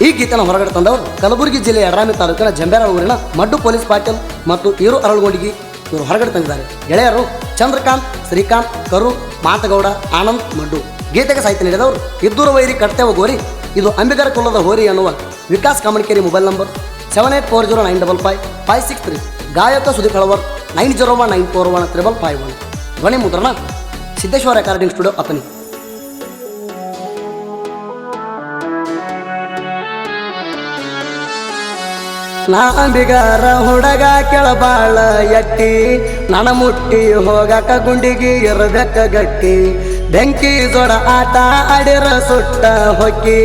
ಈ ಗೀತೆನ ಹೊರಗಡೆ ತಂದವರು ಕಲಬುರಗಿ ಜಿಲ್ಲೆಯ ಯಡರಾಮಿ ತಾಲೂಕಿನ ಜಂಬೇರ ಊರಿನ ಮಡ್ಡು ಪೊಲೀಸ್ ಪಾಟೀಲ್ ಮತ್ತು ಈರು ಅರಳಗೋಡಿಗೆ ಇವರು ಹೊರಗಡೆ ತಂದಿದ್ದಾರೆ. ಗೆಳೆಯರು ಚಂದ್ರಕಾಂತ್, ಶ್ರೀಕಾಂತ್, ಕರು, ಮಾತಗೌಡ, ಆನಂದ್, ಮಡ್ಡು. ಗೀತೆಗೆ ಸಾಹಿತ್ಯ ನೀಡಿದವರು ಇದ್ದೂರು ವೈರಿ ಕರ್ತೇವ ಗೋರಿ. ಇದು ಅಂಬಿಗರ ಕುಲದ ಹೋರಿ ಎನ್ನುವ ವಿಕಾಸ್ ಕಾಮಣಿಕೇರಿ ಮೊಬೈಲ್ ನಂಬರ್ 7840955563. ಗಾಯಕ ಸುದೀಪ್ ಹಳವರ್ 9019415551. ಧ್ವನಿ ಮುದ್ರಣ ಸಿದ್ದೇಶ್ವರ ರೆಕಾರ್ಡಿಂಗ್ ಸ್ಟುಡಿಯೋ ಅತನಿ. ನಾ ಅಂಬಿಗಾರ ಹುಡುಗ ಕೆಳಬಾಳ ಎಟ್ಟಿ, ನನ ಮುಟ್ಟಿ ಹೋಗಾಕ ಗುಂಡಿಗೆ ಇರಬೇಕ ಗಟ್ಟಿ. ಬೆಂಕಿ ಜೋಡ ಆಟ ಆಡಿರ ಸುಟ್ಟ ಹೊಕ್ಕಿ,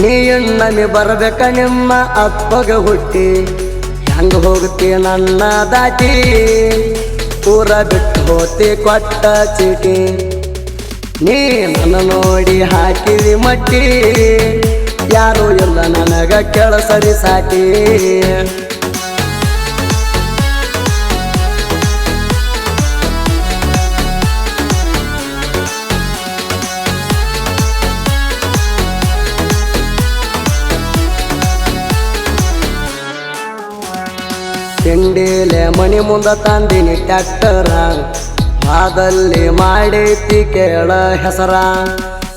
ನೀ ಎಣ್ಣೆ ಬರಬೇಕ ನಿಮ್ಮ ಅಪ್ಪಗ ಹುಟ್ಟಿ. ಹೆಂಗ ಹೋಗ್ತಿ ನನ್ನ ದಾಟಿ, ಊರ ಬಿಟ್ಟು ಹೋತಿ ಕೊಟ್ಟ ಚೀಟಿ. ನೀ ನನ್ನ ನೋಡಿ ಹಾಕಿವಿ ಮಟ್ಟಿ, ಯಾರು ಇಲ್ಲ ನನಗ ಕೆಳಸರಿ ಸಾಟಿ. ತಿಂಡಿಲೆ ಮನಿ ಮುಂದ ತಂದಿನಿ ಟ್ಯಾಕ್ಟರ, ಹಾದಲ್ಲಿ ಮಾಡೈತಿ ಕೇಳ ಹೆಸರ.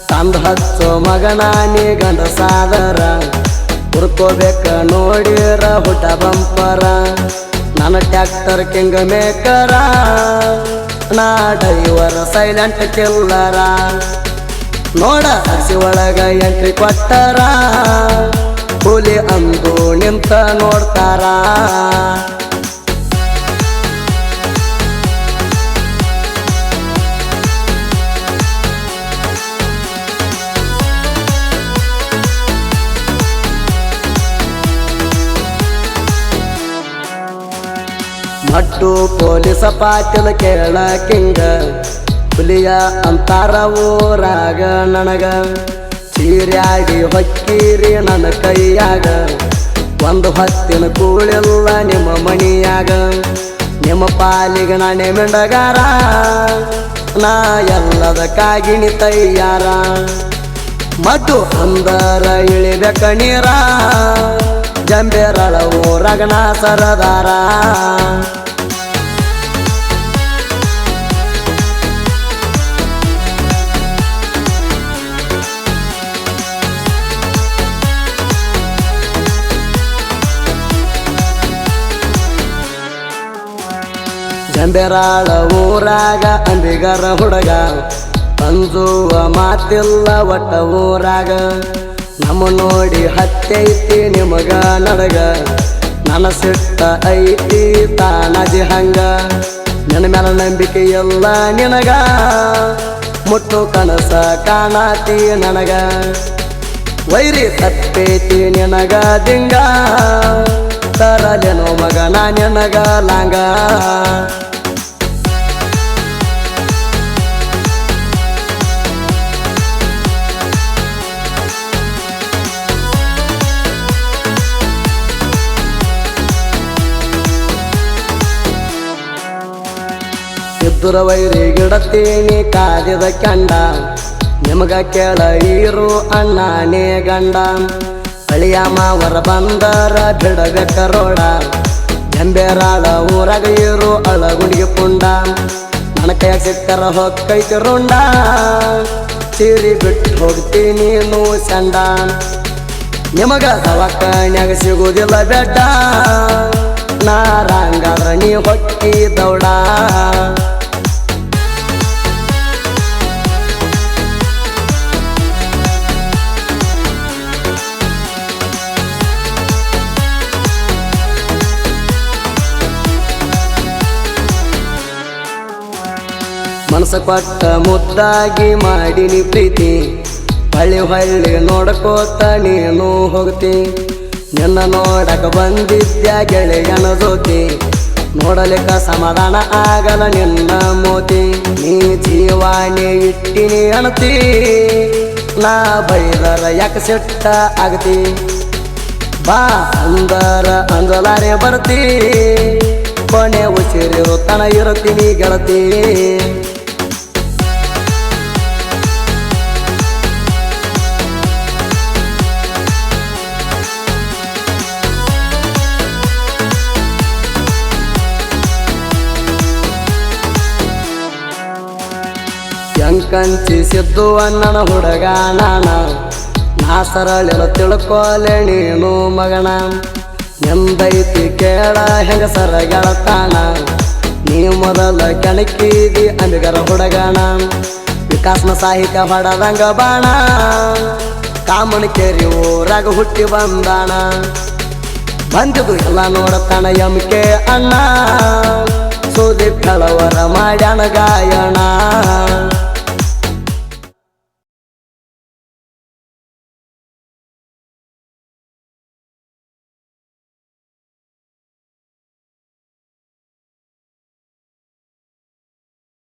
ತಂದ ಹಚ್ಚೋ ಮಗನ ನೀ ಗಂಡ ಸಾದರ, ಹುರ್ಕೋಬೇಕ ನೋಡಿರ ಹುಟ ಬಂಪರ. ನನ್ನ ಟ್ಯಾಕ್ಟರ್ ಕಿಂಗ್ ಮೇಕರ, ನಾ ಡ್ರೈವರ್ ಸೈಲೆಂಟ್ ಕಿಲ್ಲರ. ನೋಡ ಹಸಿ ಒಳಗ ಎಂಟ್ರಿ ಕೊಟ್ಟರ, ಹುಲಿ ಅಂದು ನಿಂತ ನೋಡ್ತಾರ. ಮಡ್ಡು ಪೊಲೀಸ ಪಾಟೀಲ್ ಕೇಳ ಕಿಂಗ, ಹುಲಿಯ ಅಂತಾರ ಊರಾಗ ನನಗ. ಚೀರ್ಯಾಡಿ ಹೊಕ್ಕಿರಿ ನನ್ನ ಕೈಯಾಗ, ಒಂದು ಹೊತ್ತಿನ ಕೂಳಿಲ್ಲ ನಿಮ್ಮ ಮಣಿಯಾಗ. ನಿಮ್ಮ ಪಾಲಿಗೆ ನಾನೇ ಮಿಂಡಗಾರ, ನಾ ಎಲ್ಲದಕ್ಕಾಗಿನಿ ತಯ್ಯಾರ. ಮಡ್ಡು ಅಂದರ ಇಳಿಬೇಕ ನೀರ, ಜಂಬೇರಳ ಊರಾಗ ನಾ ಸರದಾರ. ಜಂಬೇರಾಳ ಊರಾಗ ಅಂಬಿಗರ ಹುಡುಗ, ಅಂಜುವ ಮಾತಿಲ್ಲ ಒಟ್ಟ ಊರಾಗ. ನಮ್ಮ ನೋಡಿ ಹತ್ತೈತಿ ನಿಮಗ ನಡಗ, ನನ್ನ ಸಿಟ್ಟ ಐತಿ ತಾನಜಿ ಹಂಗ. ನನ್ನ ಮೇಲೆ ನಂಬಿಕೆ ಎಲ್ಲ ನಿನಗ, ಮುಟ್ಟು ಕನಸ ಕಾಣತಿ ನನಗ. ವೈರಿ ತಪ್ಪೈತಿ ನಿನಗ ದಿಂಗ, ತರಲೇನೋ ಮಗ ನಾ ನಿನಗ ಲಾಂಗ. ಇದ್ದುರ ವೈರಿ ಗಿಡತೀನಿ ಕಾದಿದ ಕಂಡ, ನಿಮಗ ಕೇಳ ಈರು ಅಣ್ಣನೇ ಗಂಡ. ಅಳಿಯ ಮಾವರ ಬಂದರ ಬಿಡಬೇಕ ರೋಡ, ಜಂಬೇರಾಳ ಊರಾಗ ಈರು ಅಳಗುಂಡಿಗೆ ಪುಂಡ. ನನ್ನ ಕೈಯಾಗ ಸಿಕ್ಕರ ಹೊಕ್ಕೈತಿ ರುಂಡ, ಸೀರಿ ಬಿಟ್ಟು ಹೋಗ್ತೀನಿ ನೀನು ಚಂಡ. ನಿಮಗ ದವಾಖಾನ್ಯಾಗ ಸಿಗುವುದಿಲ್ಲ ಬೆಡ್ಡ, ನಾರಂಗಾದ್ರ ನೀ ಹೊಕ್ಕಿ ದೌಡ. ಮನಸ ಕೊಟ್ಟ ಮುದ್ದಾಗಿ ಮಾಡಿನಿ ಪ್ರೀತಿ, ಹಳ್ಳಿ ಹಳ್ಳಿ ನೋಡ್ಕೋತ ನೀನು ಹೋಗ್ತಿ. ನಿನ್ನ ನೋಡಕ ಬಂದಿದ್ಯ ಗೆಳೆಯನ ಜೊತೆ, ನೋಡಲಿಕ್ಕ ಸಮಾಧಾನ ಆಗಲ್ಲ ನಿನ್ನ ಮೋತಿ. ನೀ ಜೀವಾಣಿ ಇಟ್ಟಿನಿ ಅಣತಿ, ನಾ ಬೈದರ ಯಾಕೆ ಸಿಟ್ಟ ಆಗತಿ. ಬಾ ಅಂದರ ಅಂಜಲಾರೆ ಬರ್ತಿ, ಕೊನೆ ಉಸಿರಿರು ತನ ಇರುತ್ತೀನಿ ಗೆಳತಿ. ಕಂಚಿಸಿದ್ದು ಅಣ್ಣನ ಹುಡುಗ ನಾ ಸರಳಿರ ತಿಳ್ಕೊಲೆ ನೀನು ಮಗನ ಎಂದೈತಿ ಕೇಳ ಹೆಂಗಸರ ಗೆಳತಾನ ನೀ ಮೊದಲ ಕೆಣಕಿದಿ ಅಂಬಿಗರ ಹುಡುಗನ ವಿಕಾಸನ ಸಾಹಿತ್ಯ ಹೊಡದಂಗ ಬಾಣ ಕಾಮನ ಕೇರಿ ಊರಾಗ ಹುಟ್ಟಿ ಬಂದಾಣ ಬಂದಿದ್ದು ಎಲ್ಲ ನೋಡತಾನ ಎಮ್ಕೆ ಅಣ್ಣ ಸುದೀಪ್ ಕಳವರ ಮಾಡ್ಯಾನ ಗಾಯಣ